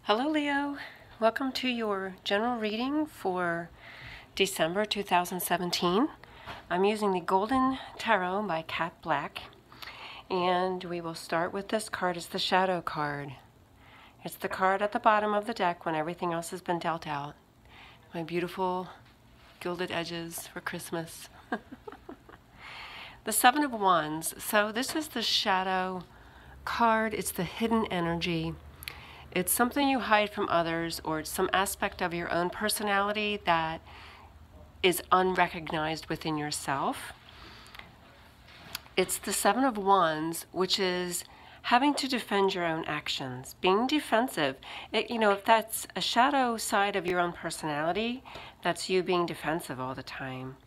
Hello Leo, welcome to your general reading for December 2017. I'm using the Golden Tarot by Cat Black, and we will start with this card. It's the Shadow card. It's the card at the bottom of the deck when everything else has been dealt out. My beautiful gilded edges for Christmas. The Seven of Wands. So this is the Shadow card. It's the hidden energy. It's something you hide from others, or it's some aspect of your own personality that is unrecognized within yourself. It's the Seven of Wands, which is having to defend your own actions, being defensive. If that's a shadow side of your own personality, that's you being defensive all the time.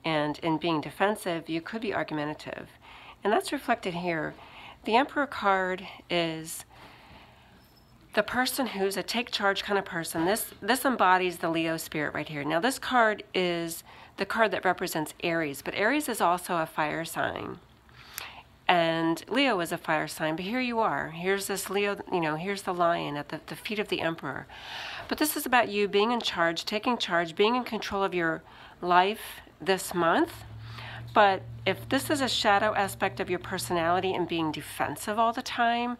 And in being defensive, you could be argumentative. And that's reflected here. The Emperor card is the person who's a take charge kind of person. This embodies the Leo spirit right here. Now this card is the card that represents Aries, but Aries is also a fire sign. And Leo is a fire sign, but here you are. Here's this Leo, here's the lion at the feet of the Emperor. But this is about you being in charge, taking charge, being in control of your life this month. But if this is a shadow aspect of your personality and being defensive all the time,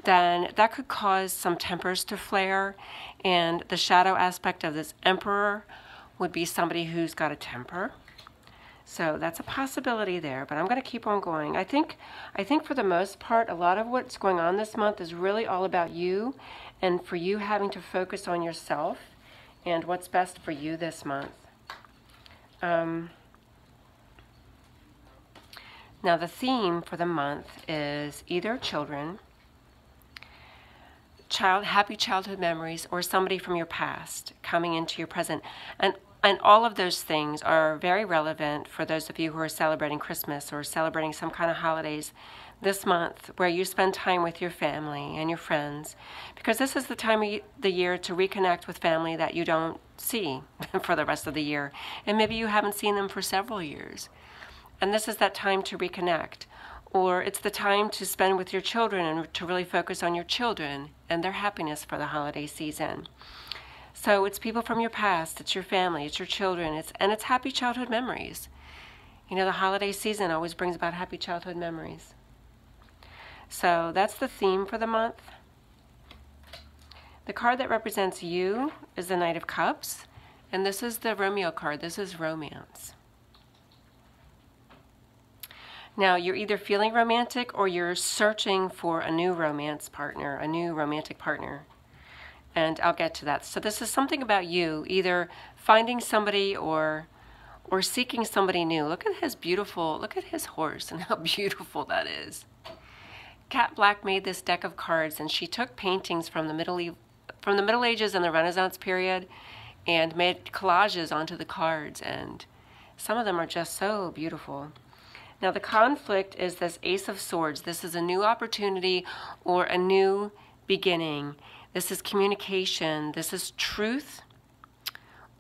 then that could cause some tempers to flare. And the shadow aspect of this Emperor would be somebody who's got a temper. So that's a possibility there, but I'm going to keep on going. I think for the most part, a lot of what's going on this month is really all about you, and for you having to focus on yourself and what's best for you this month. Now the theme for the month is either children, happy childhood memories, or somebody from your past coming into your present. And all of those things are very relevant for those of you who are celebrating Christmas or celebrating some kind of holidays this month, where you spend time with your family and your friends, because this is the time of the year to reconnect with family that you don't see for the rest of the year. And maybe you haven't seen them for several years. And this is that time to reconnect. Or it's the time to spend with your children and to really focus on your children and their happiness for the holiday season. So it's people from your past, it's your family, it's your children, it's happy childhood memories. The holiday season always brings about happy childhood memories. So that's the theme for the month. The card that represents you is the Knight of Cups, and this is the Romeo card. This is romance. Now, you're either feeling romantic or you're searching for a new romance partner, a new romantic partner. And I'll get to that. So this is something about you, either finding somebody or seeking somebody new. Look at his horse and how beautiful that is. Cat Black made this deck of cards, and she took paintings from the Middle Ages and the Renaissance period and made collages onto the cards, and some of them are just so beautiful. Now the conflict is this Ace of Swords. This is a new opportunity or a new beginning. This is communication. This is truth,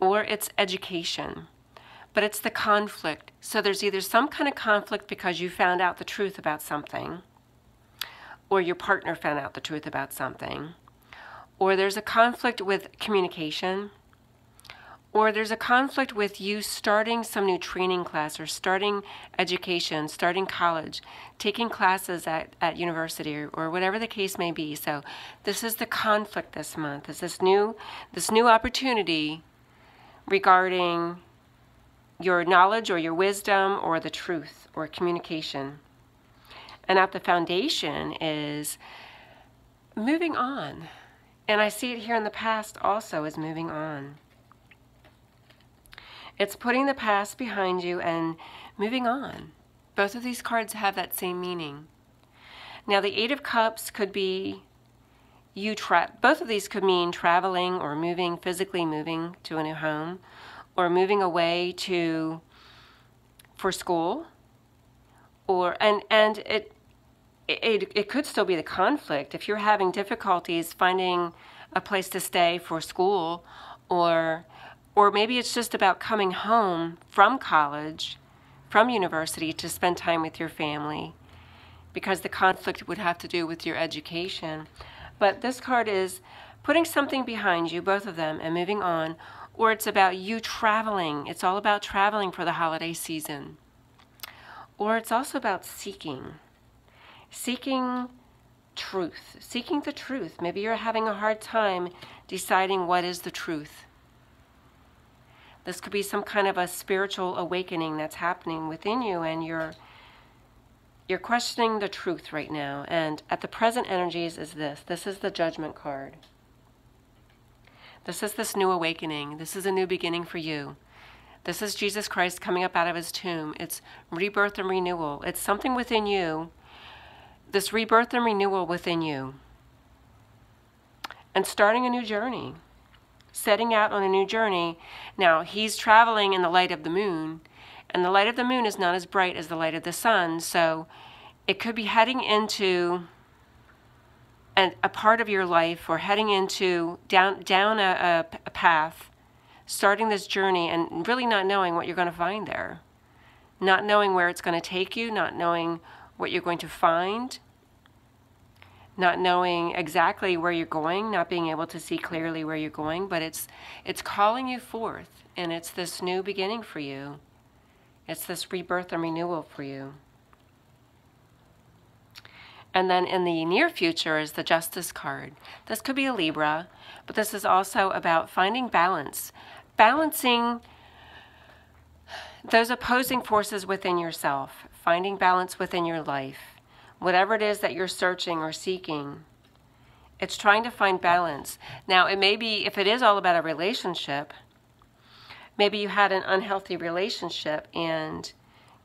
or it's education. But it's the conflict. So there's either some kind of conflict because you found out the truth about something, or your partner found out the truth about something, or there's a conflict with communication, or there's a conflict with you starting some new training class, or starting education, starting college, taking classes at university, or whatever the case may be. So this is the conflict this month, is this new opportunity regarding your knowledge or your wisdom or the truth or communication. And at the foundation is moving on. And I see it here in the past also as moving on. It's putting the past behind you and moving on. Both of these cards have that same meaning. Now the Eight of Cups could be both of these could mean traveling or moving, physically moving to a new home, or moving away for school, and it could still be the conflict. If you're having difficulties finding a place to stay for school, or maybe it's just about coming home from college, from university, to spend time with your family, because the conflict would have to do with your education. But this card is putting something behind you, both of them, and moving on, or it's about you traveling. It's all about traveling for the holiday season. Or it's also about seeking truth, seeking the truth. Maybe you're having a hard time deciding what is the truth. This could be some kind of a spiritual awakening that's happening within you, and you're questioning the truth right now. And at the present energies is this. This is the Judgment card. This is this new awakening. This is a new beginning for you. This is Jesus Christ coming up out of his tomb. It's rebirth and renewal. It's something within you, this rebirth and renewal within you. And starting a new journey. Setting out on a new journey. Now, he's traveling in the light of the moon, and the light of the moon is not as bright as the light of the sun, so it could be heading into a part of your life, or heading into down a path, starting this journey and really not knowing what you're going to find there. Not knowing where it's going to take you, not knowing what you're going to find, not knowing exactly where you're going, not being able to see clearly where you're going, but it's calling you forth, and it's this new beginning for you. It's this rebirth and renewal for you. And then in the near future is the Justice card. This could be a Libra, but this is also about finding balance. Balancing those opposing forces within yourself. Finding balance within your life. Whatever it is that you're searching or seeking, it's trying to find balance. Now, it may be, if it is all about a relationship, maybe you had an unhealthy relationship and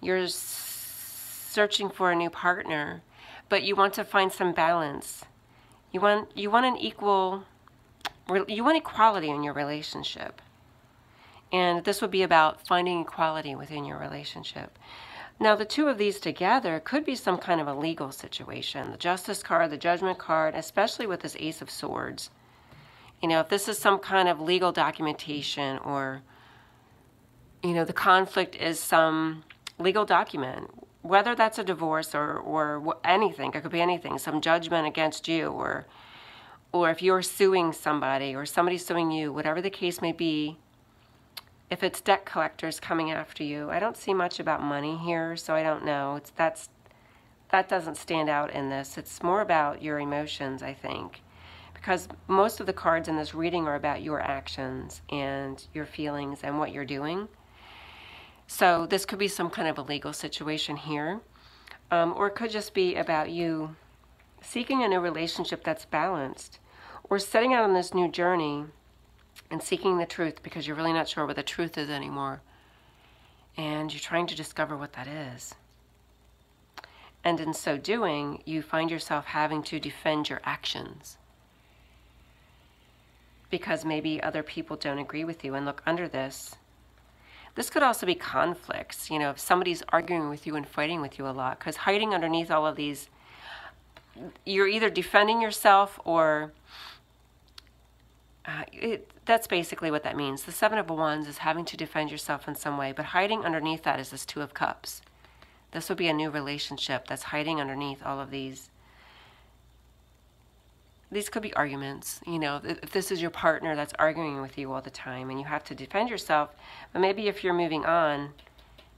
you're searching for a new partner, but you want to find some balance. You want equality in your relationship. And this would be about finding equality within your relationship. Now, the two of these together could be some kind of a legal situation. The Justice card, the Judgment card, especially with this Ace of Swords. You know, if this is some kind of legal documentation, or, you know, the conflict is some legal document, whether that's a divorce or anything, it could be anything, some judgment against you, or if you're suing somebody or somebody's suing you, whatever the case may be. If it's debt collectors coming after you, I don't see much about money here, so I don't know. That doesn't stand out in this. It's more about your emotions, I think, because most of the cards in this reading are about your actions and your feelings and what you're doing. So this could be some kind of a legal situation here, or it could just be about you seeking a new relationship that's balanced, or setting out on this new journey and seeking the truth because you're really not sure what the truth is anymore. And you're trying to discover what that is. And in so doing, you find yourself having to defend your actions. Because maybe other people don't agree with you. And look, under this, this could also be conflicts. You know, if somebody's arguing with you and fighting with you a lot. Because hiding underneath all of these, you're either defending yourself or... that's basically what that means. The Seven of Wands is having to defend yourself in some way, but hiding underneath that is this Two of Cups. This would be a new relationship that's hiding underneath all of these. These could be arguments, you know, if this is your partner that's arguing with you all the time and you have to defend yourself, but maybe if you're moving on,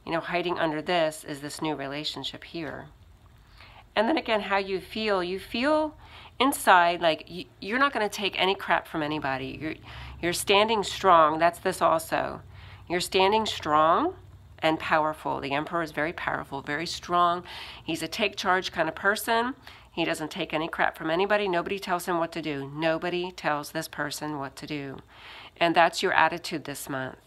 you know, hiding under this is this new relationship here. And then again, how you feel inside like you're not going to take any crap from anybody. You're standing strong. That's this also. You're standing strong and powerful. The Emperor is very powerful, very strong. He's a take charge kind of person. He doesn't take any crap from anybody. Nobody tells him what to do. Nobody tells this person what to do. And that's your attitude this month.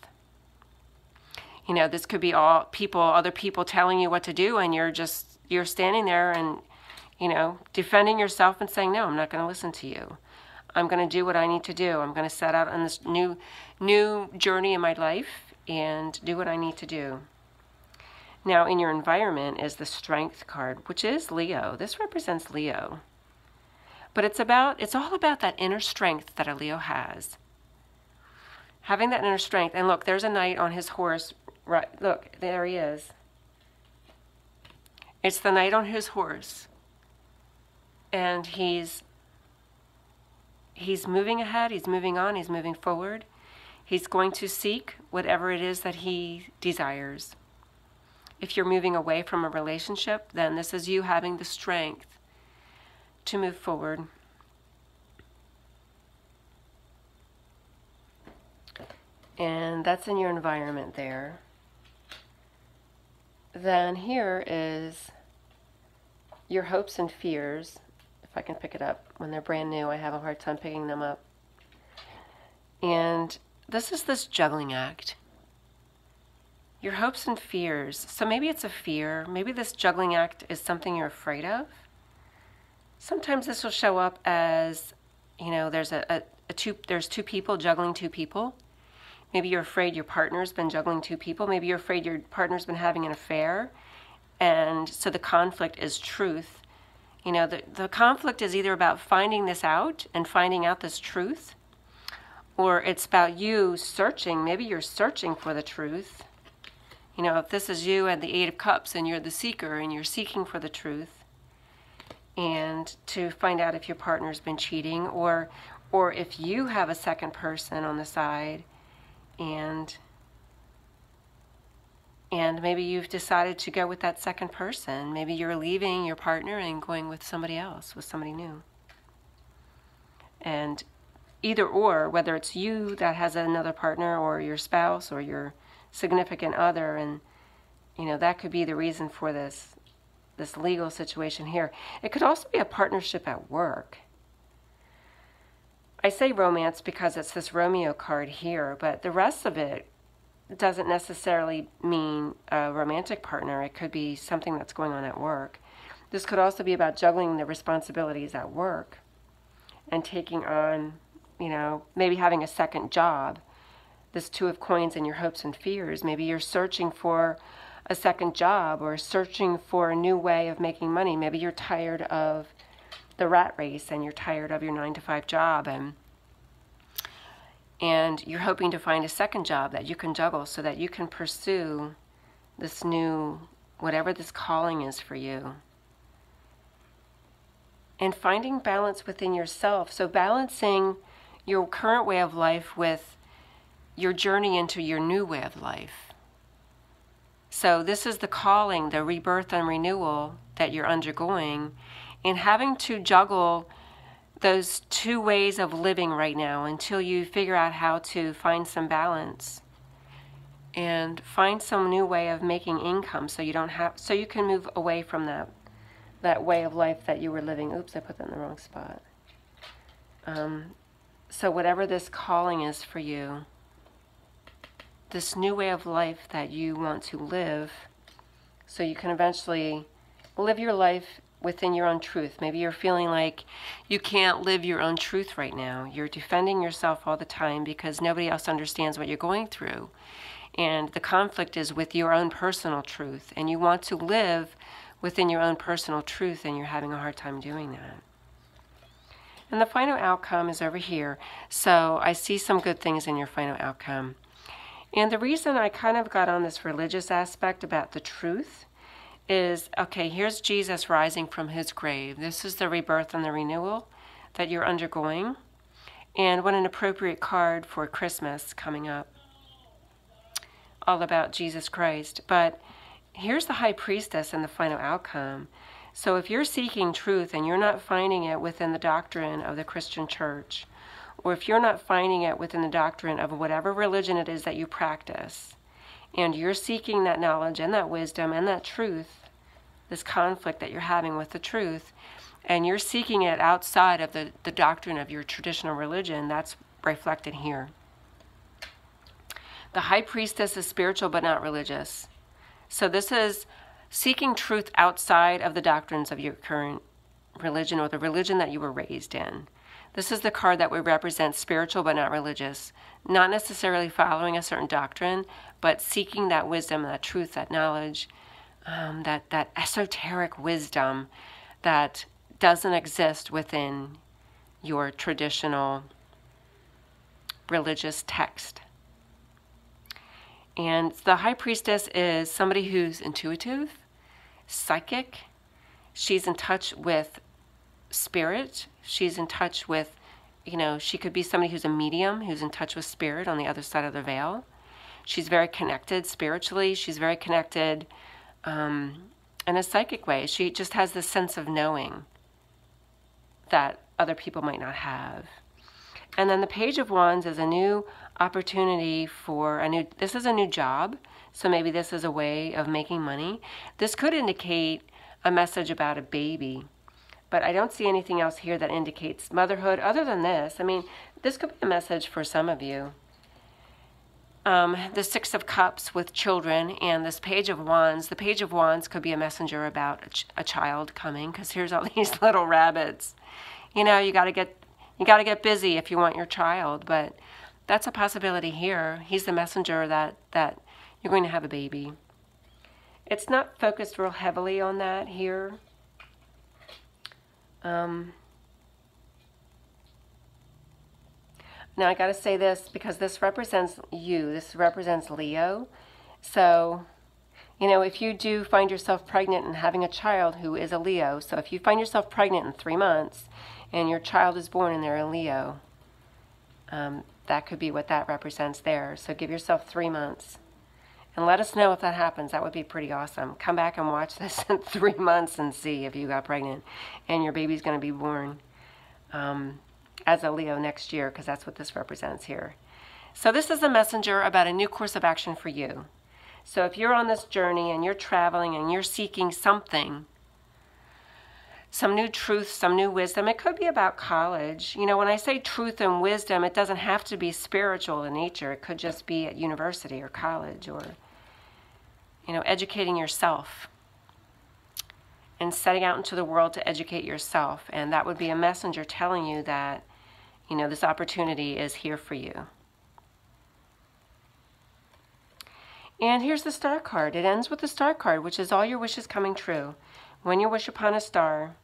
You know, this could be all other people telling you what to do, and you're standing there and, you know, defending yourself and saying, no, I'm not going to listen to you. I'm going to do what I need to do. I'm going to set out on this new journey in my life and do what I need to do. Now, in your environment is the Strength card, which is Leo. This represents Leo. But it's all about that inner strength that a Leo has. Having that inner strength. And look, there's a knight on his horse. Right, look, there he is. It's the knight on his horse. And he's he's moving ahead, he's moving on, he's moving forward. He's going to seek whatever it is that he desires. If you're moving away from a relationship, then this is you having the strength to move forward. And that's in your environment there. Then here is your hopes and fears. If I can pick it up. When they're brand new, I have a hard time picking them up. And this is this juggling act. Your hopes and fears. So maybe it's a fear. Maybe this juggling act is something you're afraid of. Sometimes this will show up as, there's there's two people juggling two people. Maybe you're afraid your partner's been juggling two people. Maybe you're afraid your partner's been having an affair. And so the conflict is truth. The conflict is either about finding this out and finding out this truth, or it's about you searching. Maybe you're searching for the truth. If this is you at the Eight of Cups and you're the seeker and you're seeking for the truth and to find out if your partner's been cheating, or if you have a second person on the side and maybe you've decided to go with that second person. Maybe you're leaving your partner and going with somebody else, with somebody new. And either or, whether it's you that has another partner or your spouse or your significant other, and that could be the reason for this legal situation here. It could also be a partnership at work. I say romance because it's this Romeo card here, but the rest of it doesn't necessarily mean a romantic partner. It could be something that's going on at work. This could also be about juggling the responsibilities at work and taking on, maybe having a second job. This Two of Coins and your hopes and fears. Maybe you're searching for a second job or searching for a new way of making money. Maybe you're tired of the rat race and you're tired of your 9-to-5 job, and you're hoping to find a second job that you can juggle so that you can pursue this new, whatever this calling is for you. And finding balance within yourself. So balancing your current way of life with your journey into your new way of life. So this is the calling, the rebirth and renewal that you're undergoing, and having to juggle those two ways of living right now until you figure out how to find some balance and find some new way of making income so you can move away from that way of life that you were living. Oops, I put that in the wrong spot. So whatever this calling is for you, this new way of life that you want to live, so you can eventually live your life within your own truth. Maybe you're feeling like you can't live your own truth right now. You're defending yourself all the time because nobody else understands what you're going through. And the conflict is with your own personal truth. And you want to live within your own personal truth, and you're having a hard time doing that. And the final outcome is over here. So I see some good things in your final outcome. And the reason I kind of got on this religious aspect about the truth is, okay, here's Jesus rising from his grave. This is the rebirth and the renewal that you're undergoing. And what an appropriate card for Christmas coming up. All about Jesus Christ. But here's the High Priestess and the final outcome. So if you're seeking truth and you're not finding it within the doctrine of the Christian church, or if you're not finding it within the doctrine of whatever religion it is that you practice, and you're seeking that knowledge and that wisdom and that truth, this conflict that you're having with the truth, and you're seeking it outside of the doctrine of your traditional religion, that's reflected here. The High Priestess is spiritual but not religious. So this is seeking truth outside of the doctrines of your current religion or the religion that you were raised in. This is the card that would represent spiritual but not religious. Not necessarily following a certain doctrine, but seeking that wisdom, that truth, that knowledge, that esoteric wisdom that doesn't exist within your traditional religious text. And the High Priestess is somebody who's intuitive, psychic. She's in touch with spirit. She's in touch with you know, she could be somebody who's a medium, who's in touch with spirit on the other side of the veil. She's very connected spiritually. She's very connected in a psychic way. She just has this sense of knowing that other people might not have. And then the Page of Wands is a new opportunity for this is a new job. So maybe this is a way of making money. This could indicate a message about a baby, but I don't see anything else here that indicates motherhood other than this. I mean, this could be a message for some of you. The Six of Cups with children and this Page of Wands. The Page of Wands could be a messenger about a child coming, because here's all these little rabbits. You know, you got to get busy if you want your child, but that's a possibility here. He's the messenger that you're going to have a baby. It's not focused real heavily on that here. Now I got to say this because this represents you. This represents Leo. So, you know, if you do find yourself pregnant and having a child who is a Leo, so if you find yourself pregnant in 3 months and your child is born and they're a Leo, that could be what that represents there. So give yourself 3 months. And let us know if that happens. That would be pretty awesome. Come back and watch this in 3 months and see if you got pregnant and your baby's going to be born as a Leo next year, because that's what this represents here. So this is a messenger about a new course of action for you. So if you're on this journey and you're traveling and you're seeking something, some new truth, some new wisdom, it could be about college. You know, when I say truth and wisdom, it doesn't have to be spiritual in nature. It could just be at university or college, or, you know, educating yourself and setting out into the world to educate yourself. And that would be a messenger telling you that, you know, this opportunity is here for you. And here's the Star card. It ends with the Star card, which is all your wishes coming true. When you wish upon a star,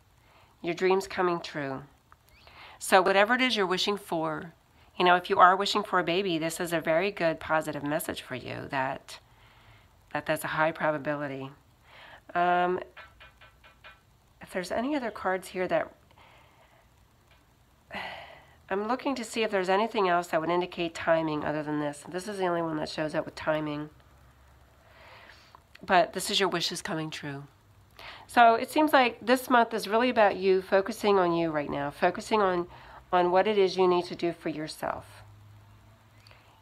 your dreams coming true. So whatever it is you're wishing for, you know, if you are wishing for a baby, this is a very good positive message for you that that's a high probability. If there's any other cards here that I'm looking to see if there's anything else that would indicate timing other than this. This is the only one that shows up with timing. But this is your wishes coming true. So it seems like this month is really about you, focusing on you right now, focusing on what it is you need to do for yourself.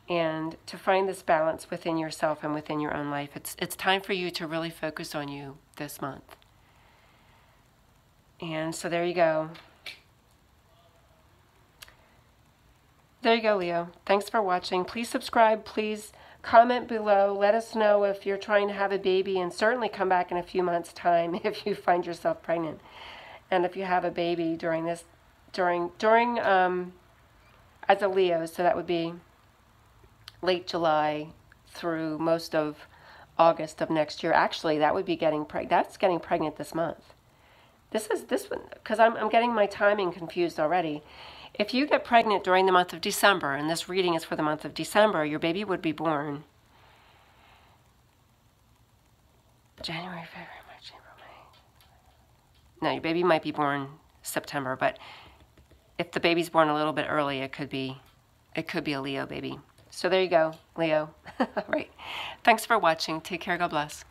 And to find this balance within yourself and within your own life. It's time for you to really focus on you this month. And so there you go. There you go, Leo. Thanks for watching. Please subscribe. Please comment below. Let us know if you're trying to have a baby, and certainly come back in a few months' time if you find yourself pregnant. And if you have a baby during this, as a Leo, so that would be late July through most of August of next year. Actually, that would be getting pregnant this month. This one, because I'm getting my timing confused already. If you get pregnant during the month of December, and this reading is for the month of December, your baby would be born January, February, March, April, May. No, your baby might be born September, but if the baby's born a little bit early, it could be a Leo baby. So there you go, Leo. All right. Thanks for watching. Take care. God bless.